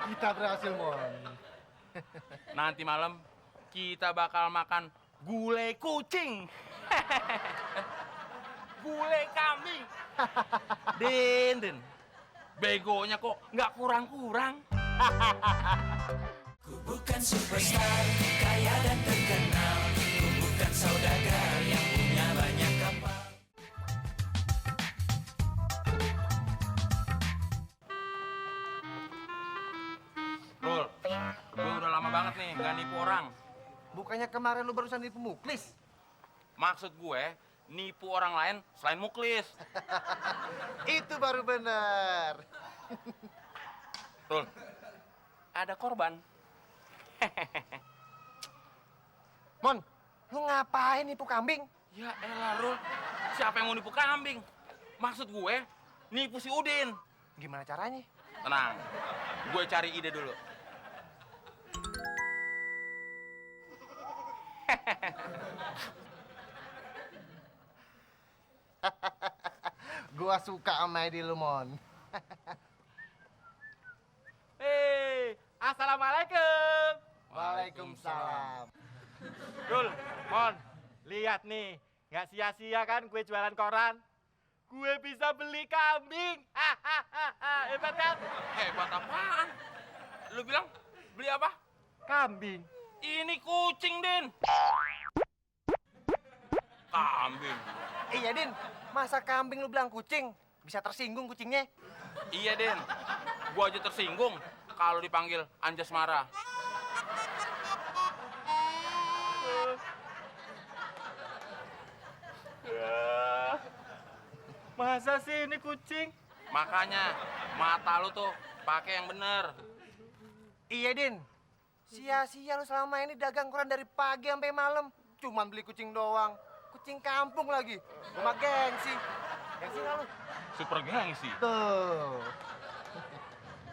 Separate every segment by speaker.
Speaker 1: Kita berhasil, Mon.
Speaker 2: Nanti malam kita bakal makan gulai kucing. Gulai kambing. Den. Begonya kok nggak kurang-kurang.
Speaker 3: Ku bukan superstar, kaya dan terkenal. Ku bukan saudagar yang punya banyak kapal.
Speaker 2: Rul, gue udah lama banget nih nggak nipu orang.
Speaker 1: Bukannya kemarin lu barusan nipu Muklis?
Speaker 2: Maksud gue, nipu orang lain selain Muklis.
Speaker 1: Itu baru benar.
Speaker 2: Rul, ada korban.
Speaker 1: Mon, lu ngapain nipu kambing?
Speaker 2: Ya elah, Rul. Siapa yang mau nipu kambing? Maksud gue, nipu si Udin.
Speaker 1: Gimana caranya?
Speaker 2: Tenang, gue cari ide dulu.
Speaker 1: Gua suka sama ide lu, Mon.
Speaker 4: Hei, assalamualaikum.
Speaker 1: Waalaikumsalam.
Speaker 4: Dul, Mon, lihat nih, nggak sia-sia kan gue jualan koran? Gue bisa beli kambing. Hahaha, hebat kan?
Speaker 2: Hebat apaan? Lu bilang beli apa?
Speaker 4: Kambing.
Speaker 2: Ini kucing, Din. Kambing.
Speaker 1: Iya, Din. Masa kambing lu bilang kucing? Bisa tersinggung kucingnya.
Speaker 2: Iya, Den. Gua aja tersinggung kalau dipanggil Anjas marah.
Speaker 4: Masa sih ini kucing?
Speaker 2: Makanya mata lu tuh pakai yang bener.
Speaker 1: Iya, Din. Sia-sia lu selama ini dagang koran dari pagi sampai malam. Cuman beli kucing doang. Kucing kampung lagi. Rumah gengsi. Gengsi nggak lu?
Speaker 2: Super gengsi.
Speaker 1: Tuh.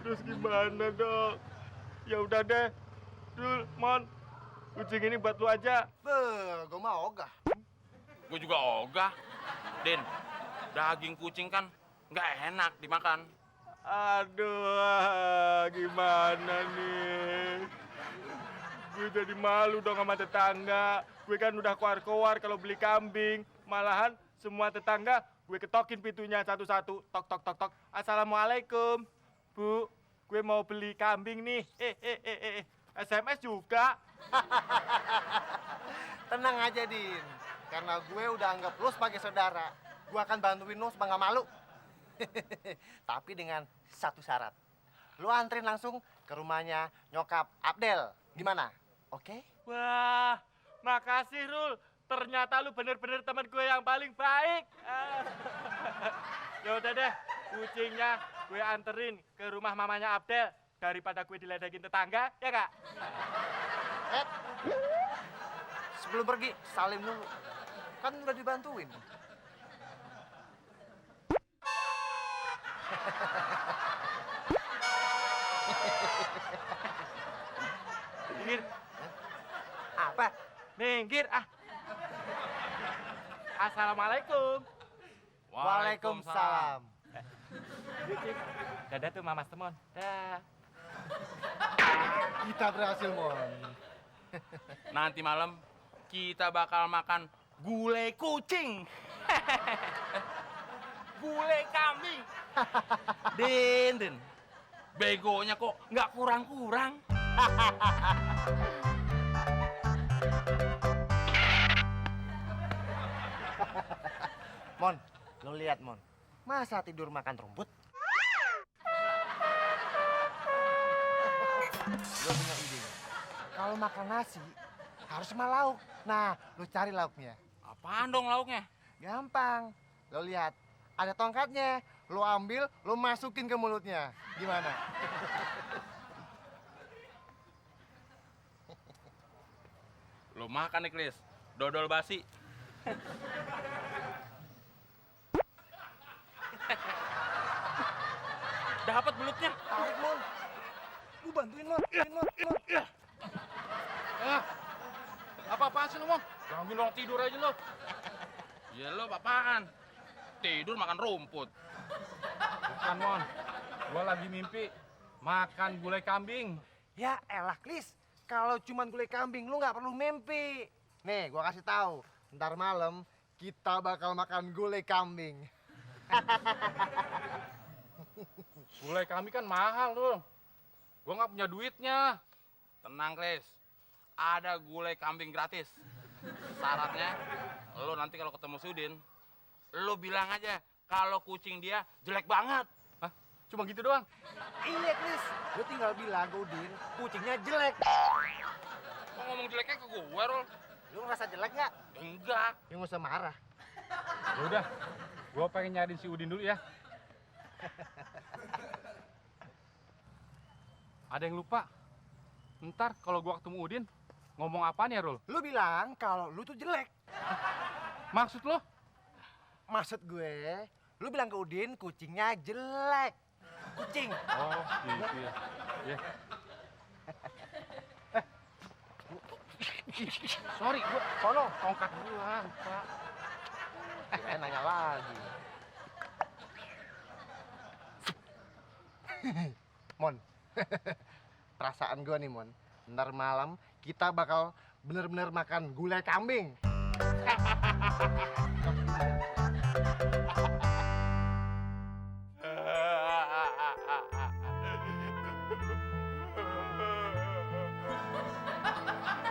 Speaker 4: Terus gimana dong? Ya udah deh, Dul, Mon, kucing ini buat lu aja.
Speaker 1: Gue mah ogah.
Speaker 2: Gue juga ogah. Den, daging kucing kan nggak enak dimakan.
Speaker 4: Aduh, gimana nih? Gue jadi malu dong sama tetangga. Gue kan udah keluar-keluar kalau beli kambing. Malahan semua tetangga gue ketokin pintunya satu-satu. Tok, tok, tok, tok. Assalamualaikum. Bu, gue mau beli kambing nih. SMS juga.
Speaker 1: Tenang aja, Din. Karena gue udah anggap lu sebagai saudara. Gue akan bantuin lu supaya nggak malu. Tapi dengan satu syarat. Lu anterin langsung ke rumahnya nyokap Abdel. Gimana? Oke?
Speaker 4: Wah, makasih Rul. Ternyata lu bener-bener teman gue yang paling baik. Ya udah deh, kucingnya gue anterin ke rumah mamanya Abdel daripada gue diledekin tetangga, ya kak?
Speaker 1: Eh, sebelum pergi, salim dulu. Kan udah dibantuin.
Speaker 4: Minggir,
Speaker 1: Apa?
Speaker 4: minggir ah. Assalamualaikum.
Speaker 1: Waalaikumsalam.
Speaker 4: Cik, dadah tuh Mamas Temon. Dah.
Speaker 1: Kita berhasil, Mon.
Speaker 2: Nanti malam kita bakal makan gulai kucing. Gulai kambing. Den. Begonya kok nggak kurang-kurang.
Speaker 1: Mon, lo lihat, Mon. Masa tidur makan rumput? Lo punya ide. Kalau makan nasi, harus sama lauk. Nah, lo cari lauknya.
Speaker 2: Apaan dong lauknya?
Speaker 1: Gampang. Lo lihat, ada tongkatnya. Lo ambil, lo masukin ke mulutnya. Gimana?
Speaker 2: Lo makan nih, Klis. Dodol basi. Dapat belutnya.
Speaker 1: Tarik, Mon. Gue bantuin, Mon.
Speaker 2: Apa-apaan sih lo, Mon? Gangguin orang tidur aja lo. Ya lo apaan? Tidur makan rumput.
Speaker 5: Bukan, Mon. Gua lagi mimpi Makan gulai kambing.
Speaker 1: Ya elah, Klis. Kalau cuman gulai kambing, lu nggak perlu mimpi. Nih, gua kasih tahu. Ntar malam kita bakal makan gulai kambing.
Speaker 5: Gulai kambing kan mahal tuh. Gua nggak punya duitnya.
Speaker 2: Tenang, Kris. Ada gulai kambing gratis. Syaratnya, lo nanti kalau ketemu Sudin, lo bilang aja kalau kucing dia jelek banget.
Speaker 5: Hah? Cuma gitu doang?
Speaker 1: Iya, Klis. Lu tinggal bilang ke Udin, kucingnya jelek.
Speaker 2: Kok ngomong jeleknya ke gue, Rol?
Speaker 1: Lu ngerasa jelek nggak?
Speaker 2: Enggak.
Speaker 1: Ya nggak usah marah.
Speaker 5: Ya udah, gua pengen nyariin si Udin dulu ya. Ada yang lupa. Ntar kalau gua ketemu Udin, ngomong apaan ya, Rul?
Speaker 1: Lu bilang kalau lu tuh jelek.
Speaker 5: Maksud lo?
Speaker 1: Maksud gue, lu bilang ke Udin kucingnya jelek. Kucing.
Speaker 5: Oh, gitu ya. Ya. Sorry, gua
Speaker 1: Sono.
Speaker 5: tongkat gua, lupa.
Speaker 1: Kirain nanya lagi. Mon, perasaan gue nih Mon, ntar malam kita bakal bener-bener makan gulai kambing.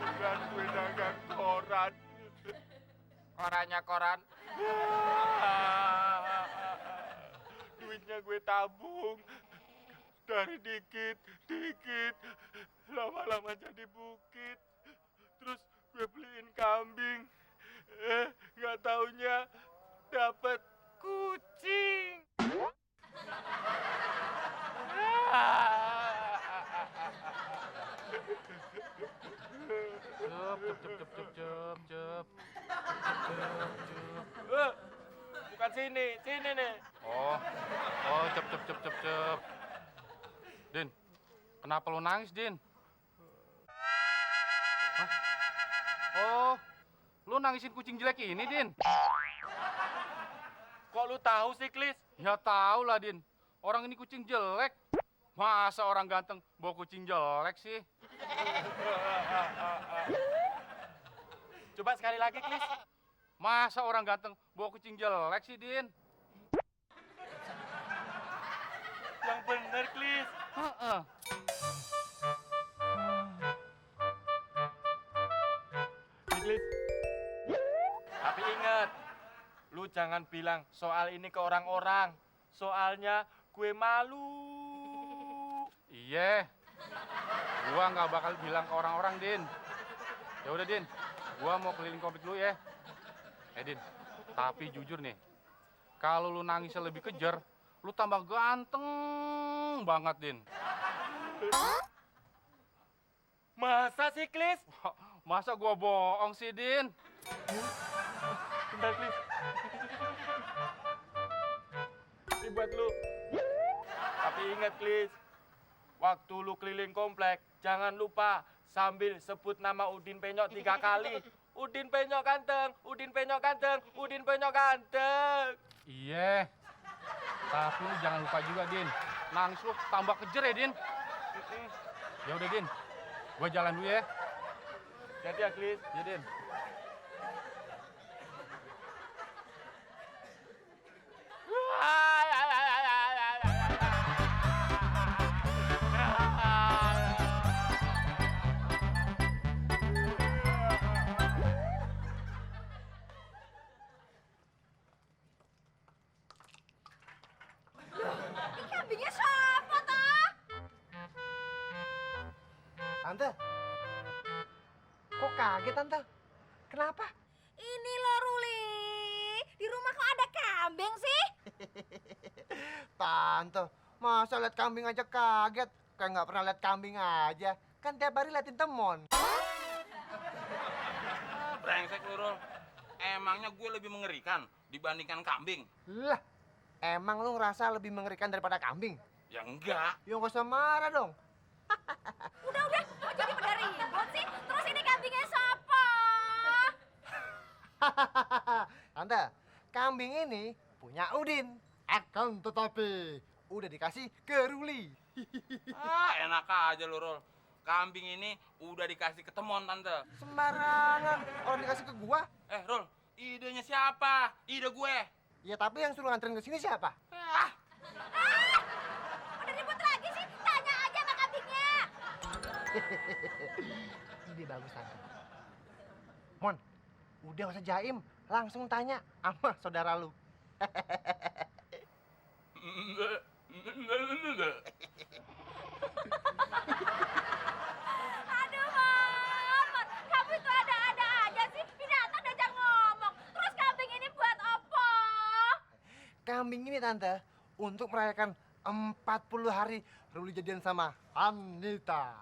Speaker 4: Bukan gue dagang koran.
Speaker 2: Korannya koran.
Speaker 4: Duitnya gue tabung. Dari dikit, lama-lama jadi bukit. Terus gue beliin kambing. Nggak taunya dapat kucing.
Speaker 5: Cep.
Speaker 4: Bukan sini nih.
Speaker 5: Oh, cep. Din, kenapa lo nangis, Din? Hah? Oh, lo nangisin kucing jelek ini, Din?
Speaker 4: Kok lu tahu sih, Klis?
Speaker 5: Ya tahu lah, Din. Orang ini kucing jelek. Masa orang ganteng bawa kucing jelek sih?
Speaker 4: Coba sekali lagi, Klis.
Speaker 5: Masa orang ganteng bawa kucing jelek sih, Din?
Speaker 4: Yang bener, Klis.
Speaker 5: Heeh.
Speaker 4: Klis. Tapi ingat, lu jangan bilang soal ini ke orang-orang. Soalnya gue malu.
Speaker 5: Iya. Gua nggak bakal bilang ke orang-orang, Din. Ya udah, Din. Gua mau keliling komplek dulu ya. Din, tapi jujur nih. Kalau lu nangisnya lebih kejer, lu tambah ganteng banget, Din.
Speaker 4: Masa sih, Klis?
Speaker 5: Masa gua bohong sih, Din?
Speaker 4: Bentar, Klis. Ini buat lu. Tapi ingat, Klis. Waktu lu keliling komplek, jangan lupa sambil sebut nama Udin Penyok 3 kali. Udin Penyok ganteng, Udin Penyok ganteng, Udin Penyok ganteng.
Speaker 5: Iya. Tapi lu jangan lupa juga, Din. Nangis lu tambah kejer ya, Din. Ya udah, Din. Gua jalan dulu ya.
Speaker 4: Jadi ya, Klis.
Speaker 5: Ya, Din.
Speaker 6: Ini kambingnya siapa, toh?
Speaker 1: Tante, kok kaget Tante? Kenapa?
Speaker 6: Ini loh, Ruli. Di rumah kok ada kambing sih?
Speaker 1: Tante, masa lihat kambing aja kaget? Kayak nggak pernah lihat kambing aja. Kan tiap hari liatin temon.
Speaker 2: Brengsek lu, Rol. Emangnya gue lebih mengerikan dibandingkan kambing?
Speaker 1: Lah, emang lu ngerasa lebih mengerikan daripada kambing?
Speaker 2: Ya enggak.
Speaker 1: Ya nggak usah marah dong.
Speaker 6: Udah, kok jadi pada ribut sih? Terus ini kambingnya siapa?
Speaker 1: Tante, kambing ini punya Udin. Akan tetapi udah dikasih ke Ruli.
Speaker 2: Enak aja lu, Rul. Kambing ini udah dikasih ke temon, Tante.
Speaker 1: Sembarangan. Orang dikasih ke gua.
Speaker 2: Rul, idenya siapa? Ide gue.
Speaker 1: Ya tapi yang suruh nganterin ke sini siapa?
Speaker 6: Udah ribut lagi sih, tanya aja sama kambingnya.
Speaker 1: Ide bagus tante. Mon, udah gak usah jaim, langsung tanya sama saudara lu.
Speaker 6: Aduh, Mon. Kamu itu ada-ada aja sih. Binatang diajak ngomong. Terus kambing ini buat apa?
Speaker 1: Kambing ini tante, untuk merayakan 40 hari Ruli jadian sama Anita.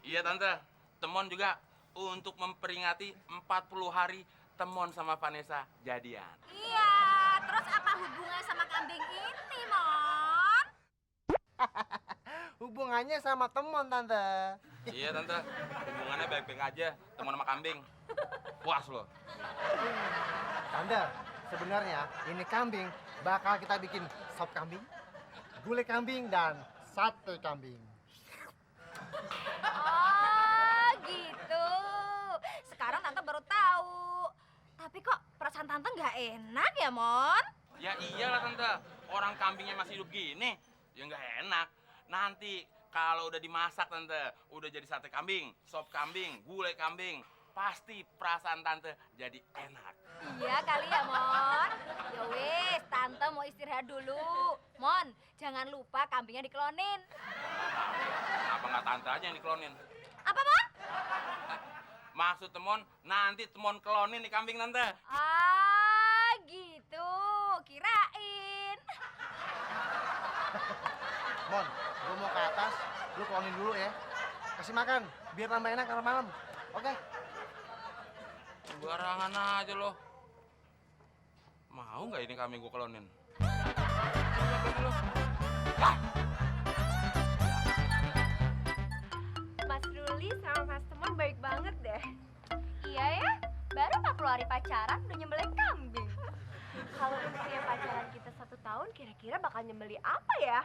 Speaker 2: Iya, Tante. Temon juga untuk memperingati 40 hari Temon sama Vanessa jadian.
Speaker 6: Iya, terus apa hubungannya sama kambing ini, Mon?
Speaker 1: Hubungannya sama temon tante.
Speaker 2: Iya, Tante. Hubungannya baik-baik aja, Temon sama kambing. Puas lo.
Speaker 1: Tante, sebenarnya ini kambing bakal kita bikin sop kambing, gulai kambing, dan sate kambing.
Speaker 6: Oh, gitu. Sekarang Tante baru tahu. Tapi kok perasaan Tante nggak enak ya, Mon?
Speaker 2: Ya iyalah, Tante. Orang kambingnya masih hidup gini, ya nggak enak. Nanti kalau udah dimasak, Tante, udah jadi sate kambing, sop kambing, gulai kambing, pasti perasaan Tante jadi enak.
Speaker 6: Iya kali ya, Mon. Ya wis, Tante mau istirahat dulu. Mon, jangan lupa kambingnya diklonin.
Speaker 2: Kenapa nggak Tante aja yang diklonin?
Speaker 6: Apa, Mon?
Speaker 2: Maksud Temon, nanti Temon klonin nih kambing, Tante.
Speaker 6: Ah, gitu. Kirain.
Speaker 1: Mon, lu mau ke atas, lu klonin dulu ya. Kasih makan, biar tambah enak karena malam. Oke?
Speaker 2: Sembarangan aja lo. Mau nggak ini kambing gua klonin?
Speaker 7: Mas Ruli sama Mas Temon baik banget deh.
Speaker 6: Iya ya, baru 40 hari pacaran udah nyembelih kambing.
Speaker 7: Kalau usia pacaran kita 1 tahun, kira-kira bakal nyembeli apa ya?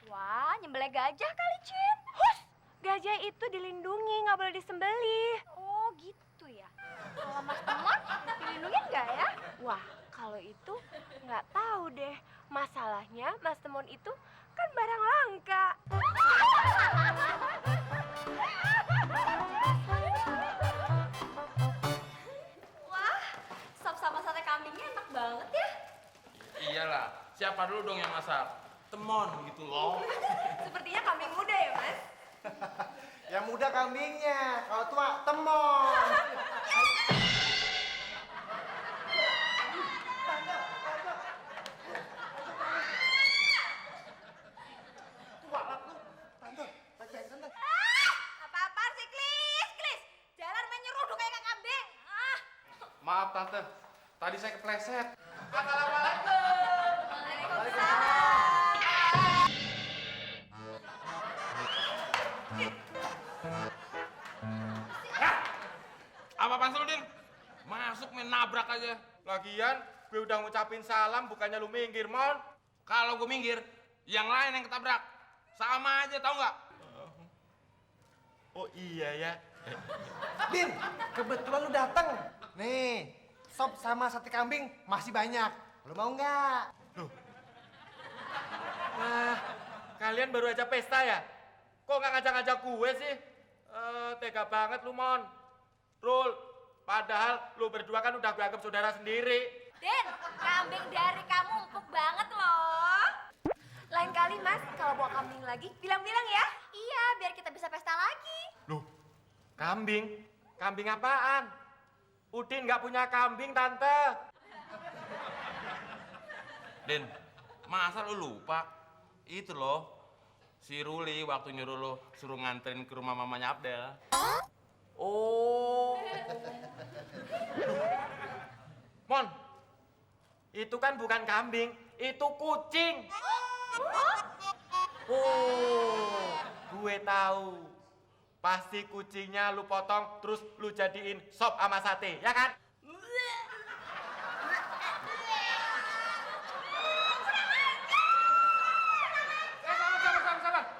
Speaker 6: Wah, nyembelih gajah kali, Cin.
Speaker 7: Hush! Gajah itu dilindungi, nggak boleh disembelih.
Speaker 6: Oh, gitu ya. Kalau Mas Temon, dilindungi nggak ya?
Speaker 7: Wah, kalau itu nggak tahu deh. Masalahnya Mas Temon itu kan barang langka.
Speaker 6: Wah, sop sama sate kambingnya enak banget ya.
Speaker 2: Iyalah, siapa dulu dong yang masak? Temon gitu loh.
Speaker 7: Sepertinya kambing muda ya, Mas?
Speaker 1: Yang muda kambingnya, kalau tua temon.
Speaker 6: Apa-apaan sih, Klis? Klis, jalan main nyeruduk kayak kambing. Ah,
Speaker 5: Maaf Tante, tadi saya kepleset.
Speaker 2: Apa-apaan sih lu, Din? Masuk main nabrak aja.
Speaker 4: Lagian, gue udah ngucapin salam, bukannya lu minggir, Mon.
Speaker 2: Kalau gue minggir, yang lain yang ketabrak. Sama aja, tau nggak?
Speaker 4: Oh iya ya.
Speaker 1: Din, kebetulan lu dateng. Nih, sop sama sate kambing masih banyak. Lu mau nggak?
Speaker 4: Wah, kalian baru aja pesta ya? Kok nggak ngajak-ngajak gue sih? Tega banget lu, Mon. Rul, padahal lu berdua kan udah gue anggap saudara sendiri.
Speaker 6: Din, kambing dari kamu empuk banget loh.
Speaker 7: Lain kali, Mas, kalau bawa kambing lagi, bilang-bilang ya.
Speaker 6: Iya, biar kita bisa pesta lagi.
Speaker 4: Loh, kambing? Kambing apaan? Udin nggak punya kambing, Tante.
Speaker 2: Din, masa lu lupa? Itu loh, si Ruli waktu nyuruh lo suruh nganterin ke rumah mamanya Abdel.
Speaker 4: Oh. Mon, itu kan bukan kambing, itu kucing. Oh, gue tahu. Pasti kucingnya lu potong terus lu jadiin sop sama sate, ya kan?
Speaker 5: Sabar.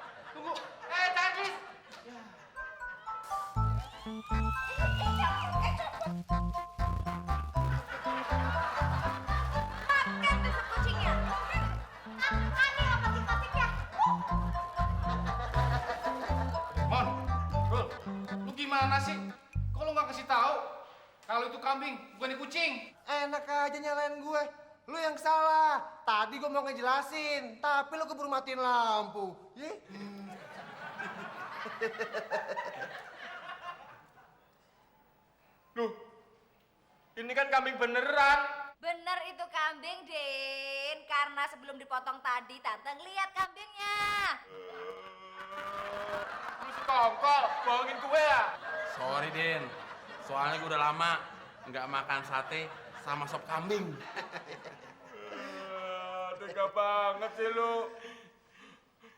Speaker 6: Makan tuh kucingnya. Aneh apa sifatnya?
Speaker 5: Mon, Rul, lu gimana sih? Kok lu nggak kasih tahu kalau itu kambing bukan kucing?
Speaker 1: Enak aja nyalain gue. Lu yang salah. Tadi gue mau ngejelasin, tapi lu keburu matiin lampu. Ye?
Speaker 4: Loh, ini kan kambing beneran.
Speaker 6: Bener itu kambing, Din. Karena sebelum dipotong tadi, Tante ngeliat kambingnya.
Speaker 4: Lu sekongkol, bohongin gue ya?
Speaker 2: Sorry, Din. Soalnya gue udah lama nggak makan sate sama sop kambing.
Speaker 4: Tega banget sih lu.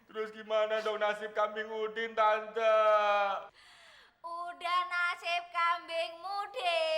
Speaker 4: Terus gimana dong nasib kambing Udin, Tante?
Speaker 6: Udah nasib kambingmu, Din.